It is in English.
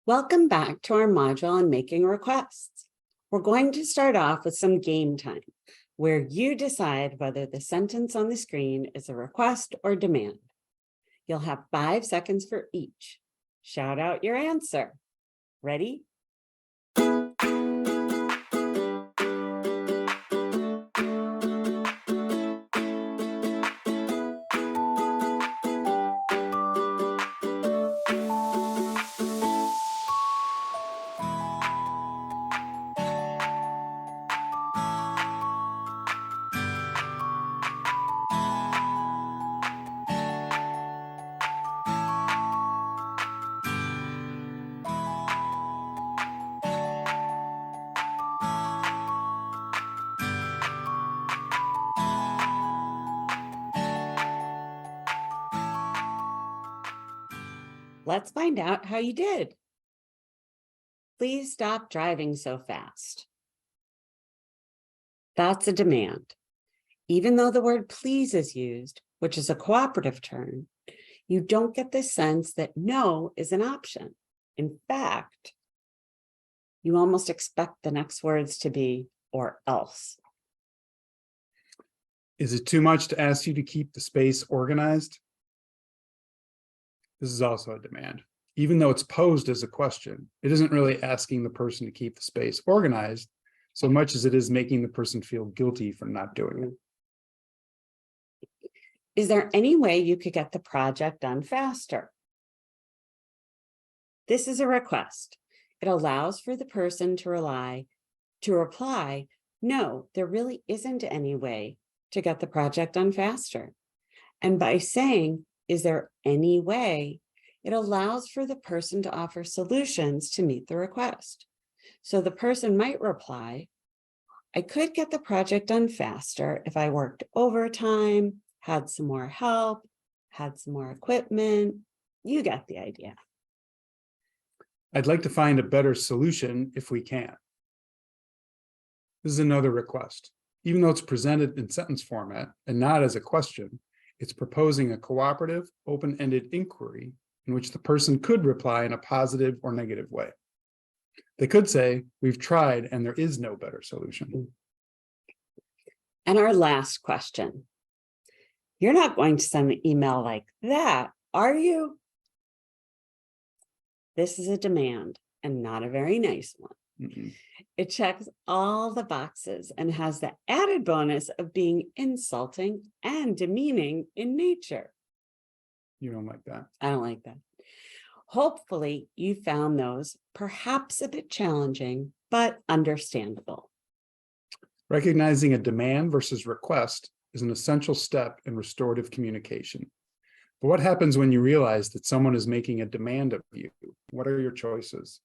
Welcome back to our module on making requests. We're going to start off with some game time, where you decide whether the sentence on the screen is a request or demand. You'll have 5 seconds for each. Shout out your answer. Ready? Let's find out how you did. Please stop driving so fast. That's a demand. Even though the word please is used, which is a cooperative term, you don't get the sense that no is an option. In fact, you almost expect the next words to be or else. Is it too much to ask you to keep the space organized? This is also a demand. Even though it's posed as a question, it isn't really asking the person to keep the space organized so much as it is making the person feel guilty for not doing it. Is there any way you could get the project done faster? This is a request. It allows for the person to reply, no, there really isn't any way to get the project done faster. And by saying, is there any way, it allows for the person to offer solutions to meet the request. So the person might reply, I could get the project done faster if I worked overtime, had some more help, had some more equipment. You get the idea. I'd like to find a better solution if we can. This is another request. Even though it's presented in sentence format and not as a question, it's proposing a cooperative, open-ended inquiry in which the person could reply in a positive or negative way. They could say, we've tried and there is no better solution. And our last question. You're not going to send an email like that, are you? This is a demand and not a very nice one. Mm-mm. It checks all the boxes and has the added bonus of being insulting and demeaning in nature. You don't like that. I don't like that. Hopefully you found those perhaps a bit challenging, but understandable. Recognizing a demand versus request is an essential step in restorative communication. But what happens when you realize that someone is making a demand of you? What are your choices?